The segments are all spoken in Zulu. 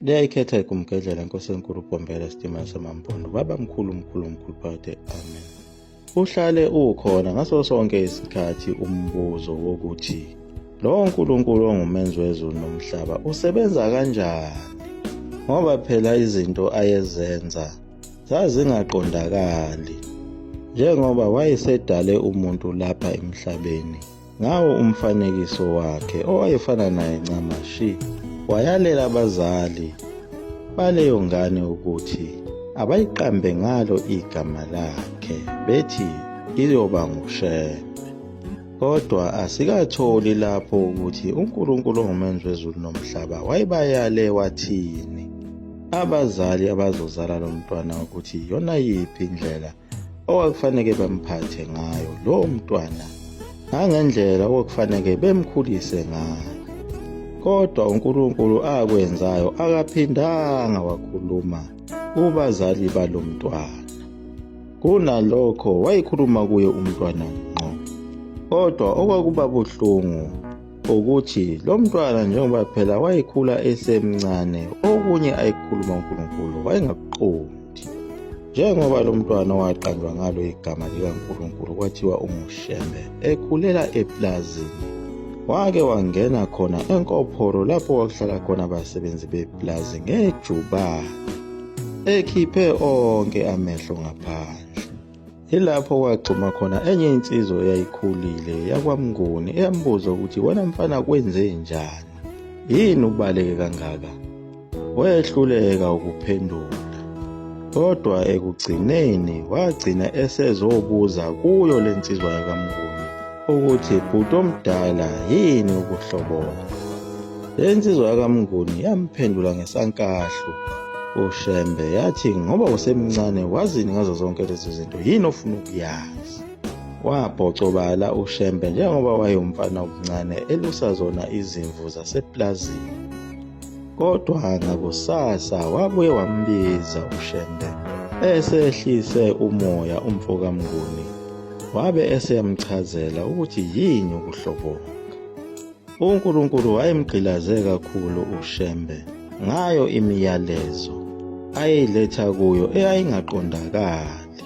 Liyayikhetha igumgedlela Nkosi enkulu uBhombela esitimela samampondo baba mkhulu phakathi. Amen. Uhlale ukhona ngaso sonke isikhathi umbuzo wokuthi lo nkulunkulu ongumenzi wezulu nomhlaba usebenza kanjani, ngoba phela izinto ayezenza zazingaqondakali, njengoba wayesedale umuntu lapha emhlabeni ngawo umfanekiso wakhe owayefana naye ncamashi. Wayalela abazali baleyo ngane ukuthi abayiqambe ngalo igama lakhe bethi iyoba nguShembe. Kodwa asikatholi lapho ukuthi uNkulunkulu ongumenzi wezulu nomhlaba wayebayale wathini abazali abazozala lo mntwana ukuthi iyona yiphi indlela okwakufanele bamphathe ngayo lo mntwana, nangendlela okufanele bemkhulise ngayo. Kodwa uNkulunkulu akwenzayo akaphindanga wakhuluma kubazali balo mntwana. Kunalokho wayikhuluma kuye umntwana ngqo. Kodwa okwakuba buhlungu ukuthi lo mntwana njengoba phela wayekhula esemncane, okunye ayikhuluma uNkulunkulu wayengakuqondi. Njengoba lo mntwana waqanjwa ngalo igama likaNkulunkulu kwathiwa unguShembe, ekhulela eplazini, wake wangena khona enkophoro lapho kwakuhlala khona abasebenzi beplazi ngejubane, ekhiphe onke amehlo ngaphandle. Ilapho kwagcuma khona enye insizwa eyayikhulile yakwaMnguni eyambuza ukuthi wena mfana kwenze njani, yini ubaleke kangaka? Wehluleka ukuphendula. Kodwa ekugcineni wagcina esezobuza kuyo le nsizwa yakaMnguni ukuthi bhuti omdala yini ukuhloboka. Le nsizwa yakaMnguni yamphendula ngesankahlo uShembe yathi ngoba usemncane wazini ngazo zonke lezi zinto, yini ofuna ukuyazi? Wabhocobala uShembe njengoba wayumfana omncane elusa zona izimvu zaseplazini. Kodwa ngakusasa wabuye wambiza uShembe, esehlise umoya umfo kaMnguni, wabe eseyamchazela ukuthi yini ukuhloboka. uNkulunkulu wayemgqilaze kakhulu uShembe ngayo imiyalezo ayeyiletha kuyo eyayingaqondakali.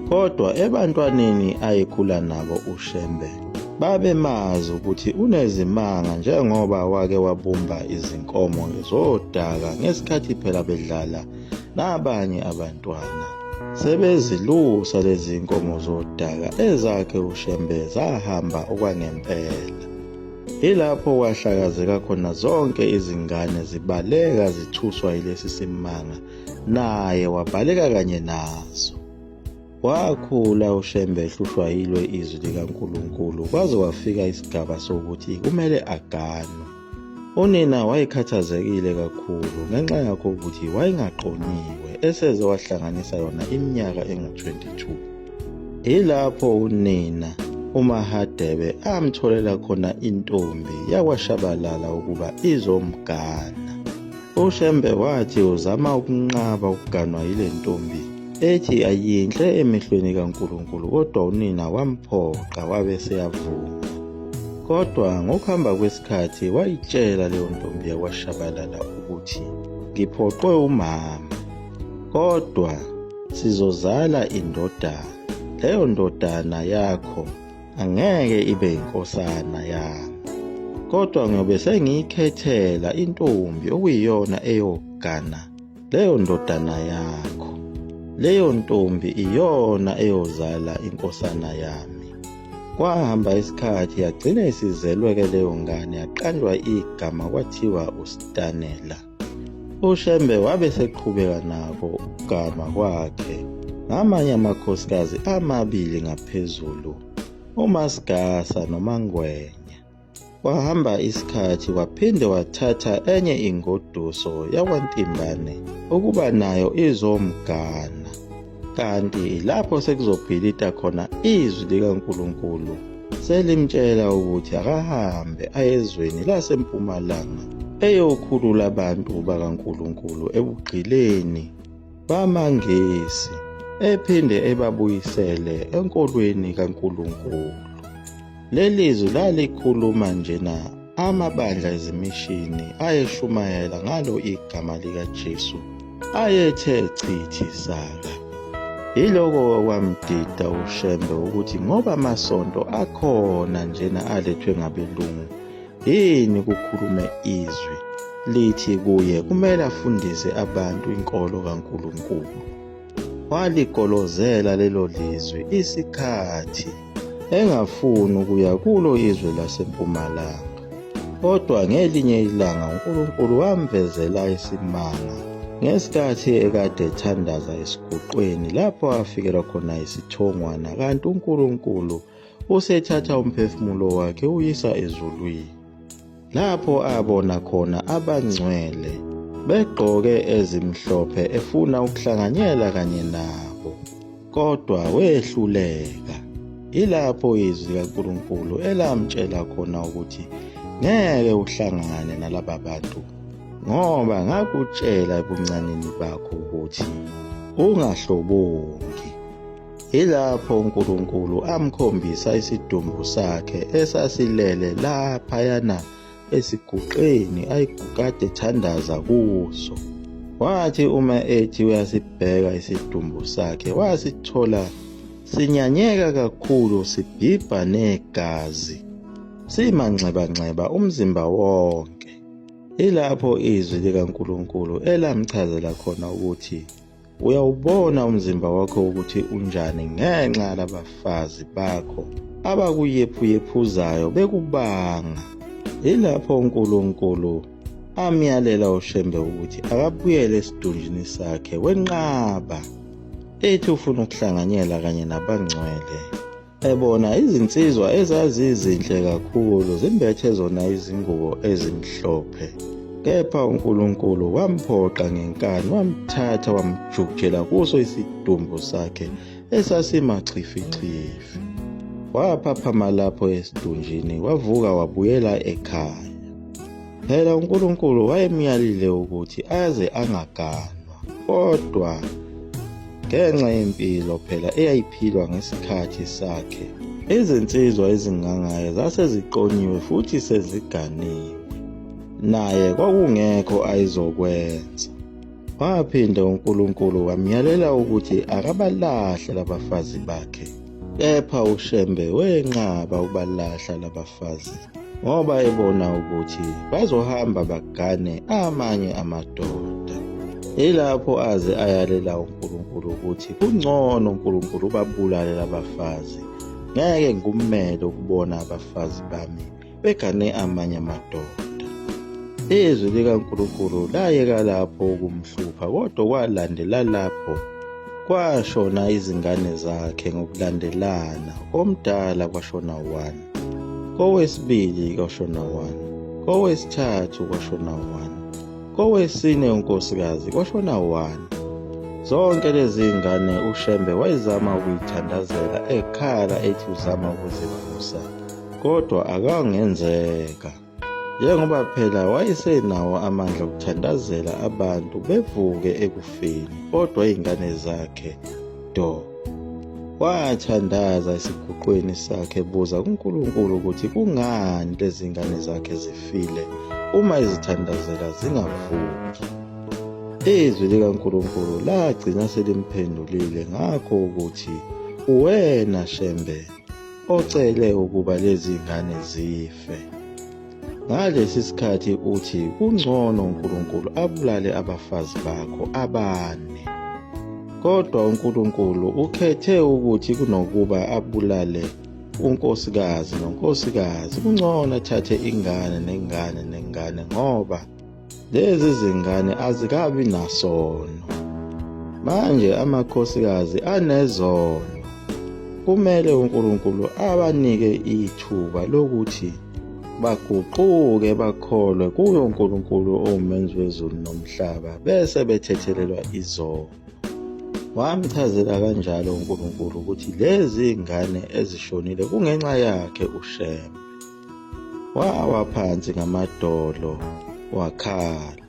Kodwa ebantwaneni ayekhula nabo uShembe babemazi ukuthi unezimanga, njengoba wake wabumba izinkomo zodaka ngesikhathi phela bedlala nabanye abantwana. Sebezilusa lezi nkomo zodaka ezakhe uShembe zahamba okwangempela. Ilapho wahlakazeka khona zonke izingane zibaleka zithuswa yilesi simanga, naye wabaleka kanye nazo. Wakhula uShembe ehlushwa yilwe izwi likaNkulunkulu kwaze wafika isigaba sokuthi kumele aganwe. Unina wayekhathazekile kakhulu ngenxa yakho ukuthi wayengaqonyiwe eseze wahlanganisa yona iminyaka engu-22. Ilapho unina uMahadebe amtholela khona intombi yakwaShabalala ukuba izomgana. uShembe wathi uzama ukunqaba ukuganwa yile ntombi, ethi ayinhle emehlweni kaNkulunkulu, kodwa unina wamphoqa wabe seyavuma. Kodwa ngokuhamba kwesikhathi wayitshela leyo ntombi yakwaShabalala ukuthi ngiphoqwe umama, kodwa sizozala indodana. Leyo ndodana yakho angeke ibe inkosana yami, kodwa ngiyobe sengiyikhethela intombi okuyiyona eyogana leyo ndodana yakho. Leyo ntombi iyona eyozala inkosana yami. Kwahamba isikhathi yagcina isizelwe-ke leyo ngane, yaqanjwa igama kwathiwa uStanela. uShembe wabe seqhubeka nako ukugama kwakhe ngamanye amakhosikazi amabili ngaphezulu, uMasigasa noMangwenya. Kwahamba isikhathi waphinde wathatha enye ingoduso yakwaNtimbane ukuba nayo izomgana. Kanti lapho sekuzobhilida khona izwi likaNkulunkulu selimtshela ukuthi akahambe ayezweni lasempumalanga eyokhulula abantu bakaNkulunkulu ebugqileni bamangesi, ephinde ebabuyisele enkolweni kaNkulunkulu. Lelizwi lalikhuluma njena amabandla ezimishini ayeshumayela ngalo igama likaJesu ayethe chithi saka. Yiloko kwamdida uShembe ukuthi ngoba amasonto akhona njena alethwe ngabelungu, yini kukhulume izwi lithi kuye kumele afundise abantu inkolo kaNkulunkulu. Waligolozela lelo lizwi isikhathi engafuni ukuya kulo izwe lasempumalanga. Kodwa ngelinye ilanga uNkulunkulu wamvezela isimanga ngesikhathi ekade ethandaza esiguqweni lapho afikelwa khona isithongwana, kanti uNkulunkulu usethatha umphefumulo wakhe uyisa ezulwini. Lapho abona khona abangcwele begqoke ezimhlophe efuna ukuhlanganyela kanye nabo, kodwa wehluleka. Ilapho izwi likaNkulunkulu elamtshela khona ukuthi ngeke uhlangane nalaba bantu, ngoba ngakutshela ebuncaneni bakho ukuthi ungahlobongi. Ilapho uNkulunkulu amkhombisa isidumbu sakhe esasilele laphayana esiguqeni ayekade ethandaza kuso. Wathi uma ethi uyasibheka isidumbu sakhe wasithola sinyanyeka kakhulu, sibhibha negazi, simanxebanxeba umzimba wonke. Ilapho izwi likaNkulunkulu elamchazela khona ukuthi uyawubona umzimba wakho ukuthi unjani ngenxa yalabafazi bakho abakuyephuyephuzayo bekubanga. Ilapho uNkulunkulu amyalela uShembe ukuthi akabuyele esidunjini sakhe wenqaba, ethi ufuna ukuhlanganyela kanye nabangcwele. Ebona izinsizwa ezazizinhle kakhulu zimbethe zona izingubo ezimhlophe, kepha uNkulunkulu wamphoqa ngenkani, wamthatha wamjukela kuso isidumbu sakhe esasimachifichifi. Waphaphama lapho esidunjini wavuka wabuyela ekhaya. Phela uNkulunkulu wayemyalile ukuthi aze angaganwa, kodwa ngenxa yempilo phela eyayiphilwa ngesikhathi sakhe, izinsizwa ezingangaye zaseziqonyiwe futhi seziganiwe, naye kwakungekho ayizokwenza. Waphinda uNkulunkulu wamyalela ukuthi akabalahle labafazi bakhe, kepha uShembe wenqaba ukubalahla labafazi ngoba ebona ukuthi bazohamba bagane amanye amadoda. Ilapho aze ayalela uNkulunkulu ukuthi kungcono uNkulunkulu babulale labafazi, ngeke ngikumele ukubona abafazi bami begane amanye amadoda. Izwi likaNkulunkulu layeka lapho ukumhlupha, kodwa kwalandela lapho kwashona izingane zakhe ngokulandelana. Omdala kwashona 1, kowesibili kwashona 1, kowesithathu kwashona 1, kowesine unkosikazi kwashona 1. Zonke lezi ngane uShembe wayezama ukuyithandazela ekhala ethi uzama ukuzivusa, kodwa akangenzeka, njengoba phela wayesenawo amandla okuthandazela abantu bevuke ekufeni, kodwa izingane zakhe do. Wathandaza esiguqweni sakhe buza kuNkulunkulu ukuthi kungani lezi ngane zakhe zifile uma izithandazela zingavuki. Izwi likaNkulunkulu lagcina selimphendulile ngakho ukuthi uwena Shembe ocele ukuba lezi ngane zife. Ngalesi sikhathi uthi kungcono uNkulunkulu abulale abafazi bakho 4, kodwa uNkulunkulu ukhethe ukuthi kunokuba abulale unkosikazi nonkosikazi, kungcono athathe ingane nengane ngoba lezi zingane azikabi nasono. Manje amakhosikazi anezono, kumele uNkulunkulu abanike ithuba lokuthi baguquke bakholwe kuyo uNkulunkulu omenzi wezulu nomhlaba, bese bethethelelwa izono. Wamchazela kanjalo uNkulunkulu ukuthi lezi ngane ezishonile kungenxa yakhe uShembe. Wawa phansi ngamadolo wakhala.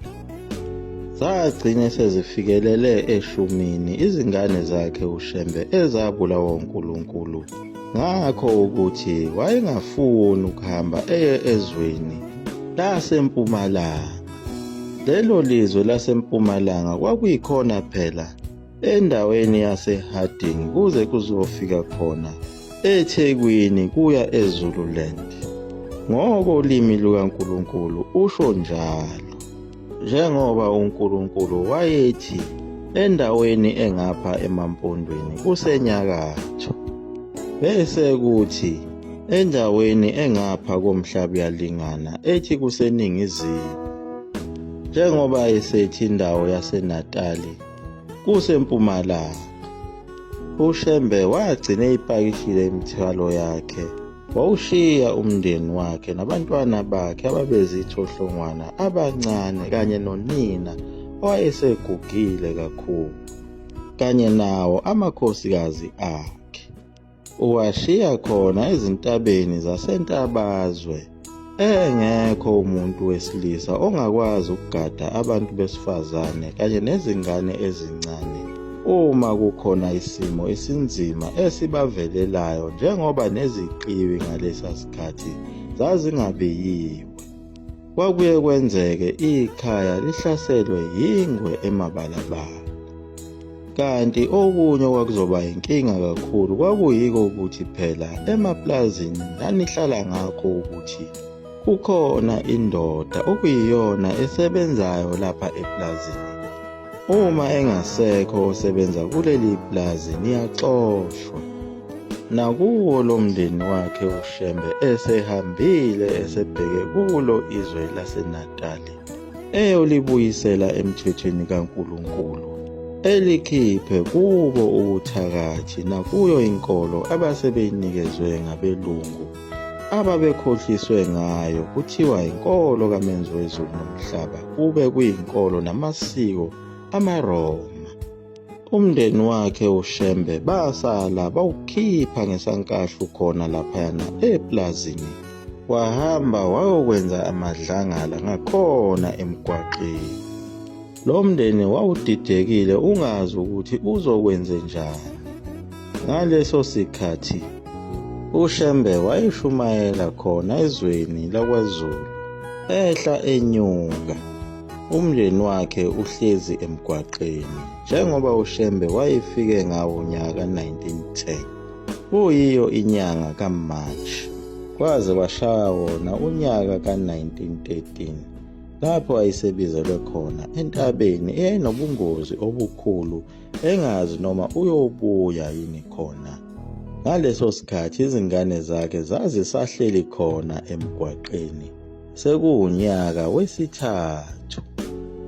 Zagcina sezifikelele 10 izingane zakhe uShembe ezabulawa uNkulunkulu, ngakho ukuthi wayengafuni ukuhamba eye ezweni laseMpumalanga. Lelo lizwe laseMpumalanga kwakuyikhona phela endaweni yaseHarding kuze kuzofika khona eThekwini kuya eZululand. Ngokolimi lukaNkulunkulu usho njalo, njengoba uNkulunkulu wayethi endaweni engapha emampondweni kusenyakatho, bese kuthi endaweni engapha komhlaba yalingana ethi kuseningizimu, njengoba esethi indawo yaseNatali kusempumalanga. uShembe wagcina ipakishile imithwalo yakhe, wawushiya umndeni wakhe nabantwana bakhe ababezithohlongwana abancane kanye nonina owayesegugile kakhulu, kanye nawo amakhosikazi akhe. Uwashiya khona ezintabeni zaseNtabazwe, engekho umuntu wesilisa ongakwazi ukugada abantu besifazane kanye nezingane ezincane uma kukhona isimo esinzima esibavelelayo, njengoba neziqiwi ngalesa sikhathi zazingabiyiwe. Kwakuye kwenzeke ikhaya lihlaselwe yingwe emabalabala. Kanti okunye kwakuzoba inkinga kakhulu kwakuyiko ukuthi phela emaplazini lanihlala ngakho ukuthi kukhona indoda okuyiyona esebenzayo lapha eplazini. Uma engasekho osebenza kuleli plazi niyaxoshwa. Nakuwo lo mndeni wakhe uShembe esehambile esebheke kulo izwe laseNatali eyolibuyisela emthethweni kaNkulunkulu, elikhiphe kubo ubuthakathi nakuyo inkolo abasebeyinikezwe ngabelungu ababekhohliswe ngayo, kuthiwa inkolo kamenzi wezulu nomhlaba, kube kuyinkolo namasiko amaRoma. Umndeni wakhe uShembe basala bawukhipha ngesankahlu khona laphayana eplazini, wahamba wayokwenza amadlangala ngakhona emgwaqeni. Lo mndeni wawudidekile ungazi ukuthi uzokwenze njani. Ngaleso sikhathi uShembe wayeshumayela khona ezweni lakwaZulu, ehla enyuka. Umndeni wakhe uhlezi emgwaqeni, njengoba uShembe wayefike ngawo unyaka 1910, kuyiyo inyanga kaMashi, kwaze kwashaya wona unyaka ka-1913, lapho ayisebizelwe khona entabeni eyayinobungozi obukhulu, engazi noma uyobuya yini khona. Ngaleso sikhathi izingane zakhe zazisahleli khona emgwaqeni, sekuwunyaka wesithathu.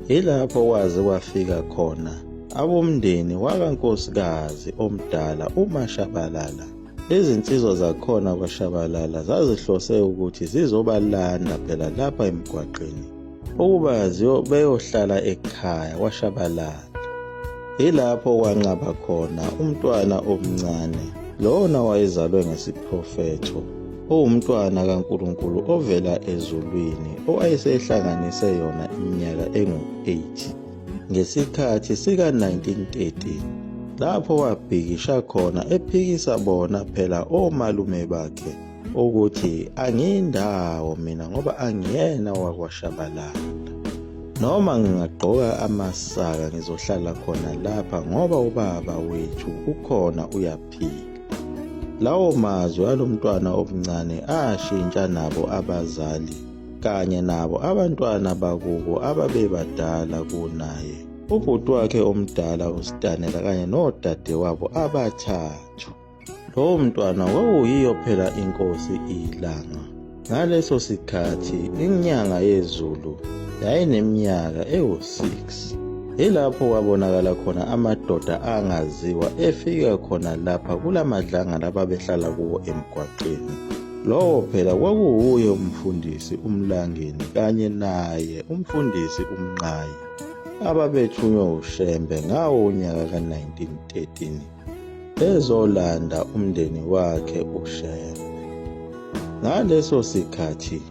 Yilapho kwaze kwafika khona abomndeni wakankosikazi omdala uMashabalala. Izinsizwa zakhona kwaShabalala zazihlose ukuthi zizobalanda phela lapha emgwaqeni ukuba beyohlala ekhaya kwaShabalala. Yilapho kwanqaba khona umntwana omncane, lona wayezalwe ngesiprofetho, owumntwana kaNkulunkulu ovela ezulwini, owayesehlanganise yona iminyaka engu-8 ngesikhathi sika-1913, lapho wabhikisha khona ephikisa bona phela omalume bakhe ukuthi angiyindawo mina ngoba angiyena wakwaShabalala, noma ngingagqoka amasaka ngizohlala khona lapha ngoba ubaba wethu ukhona uyaphila. Lawo mazwi alo mntwana omncane ashintsha nabo abazali kanye nabo abantwana bakubo ababebadala kunaye, ubhuti wakhe omdala uStanela kanye nodadewabo abathathu. Lowo mntwana kwakuyiyo phela inkosi iLanga. Ngaleso sikhathi inyanga yezulu yayineminyaka ewu-6. Yilapho kwabonakala khona amadoda angaziwa efika khona lapha kulamadlangala ababehlala kuwo emgwaqeni. Lowo phela kwakuwuye umfundisi uMlangeni kanye naye umfundisi uMnqayi, ababethunywe uShembe ngawo unyaka ka-1913 bezolanda umndeni wakhe uShembe. Ngaleso sikhathi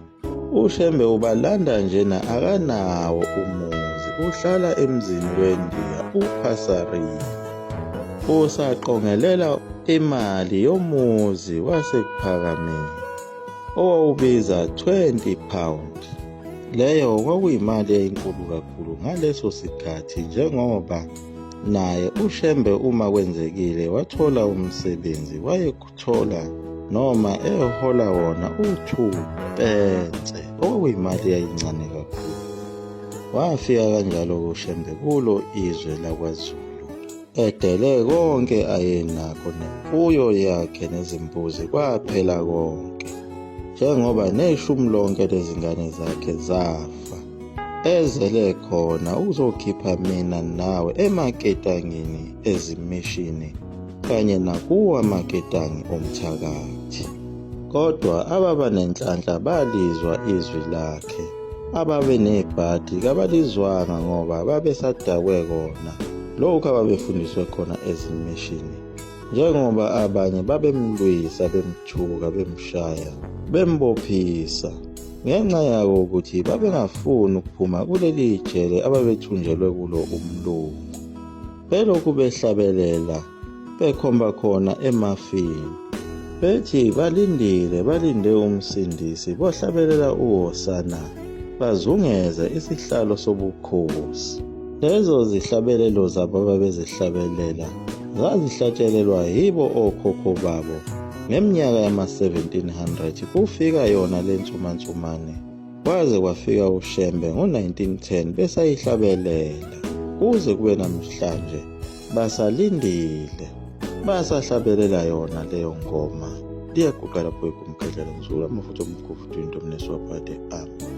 uShembe ubalanda njena akanawo umuzi, uhlala emzini wendiya uPhasariya. Usaqongelela imali yomuzi wasekuphakameni owawubiza 20 pound. Leyo kwakuyimali eyinkulu kakhulu ngaleso sikhathi, njengoba naye uShembe uma kwenzekile wathola umsebenzi wayekuthola noma ehola wona u2 pence, okuyimali eyayincane kakhulu. Wafika kanjalo uShembe kulo izwe lakwaZulu edele konke ayenakho, nemfuyo yakhe nezimbuzi kwaphela konke, njengoba neshumi lonke lezingane zakhe zafa. Ezele khona uzokhipha mina nawe emaketangeni ezimishini kanye nakuwo amaketangi omthakathi. Kodwa ababa nenhlanhla balizwa izwi lakhe, ababe nebhadi kabalizwanga ngoba babesadakwe kona lokhu ababefundiswe khona ezimishini, njengoba abanye babemlwisa, bemthuka, bemshaya, bembophisa ngenxa yawo ukuthi babengafuni ukuphuma kuleli jele ababethunjelwe kulo umlungu. Belokhu behlabelela bekhomba khona emafini, bethi balinde umsindisi, bohlabelela uHosana, bazungeze isihlalo sobukhosi. Lezo zihlabelelo zabo ababezihlabelela zazihlatshelelwa yibo okhokho babo ngeminyaka yama-1700 kufika yona le nsumansumane, kwaze kwafika uShembe ngo-1910 besayihlabelela kuze kube namhlanje basalindile, basahlabelela yona leyo ngoma. Liyaguqa lapho ekumkhedlela nzulu amafutha omkhofu into omneswaphathe. Amen.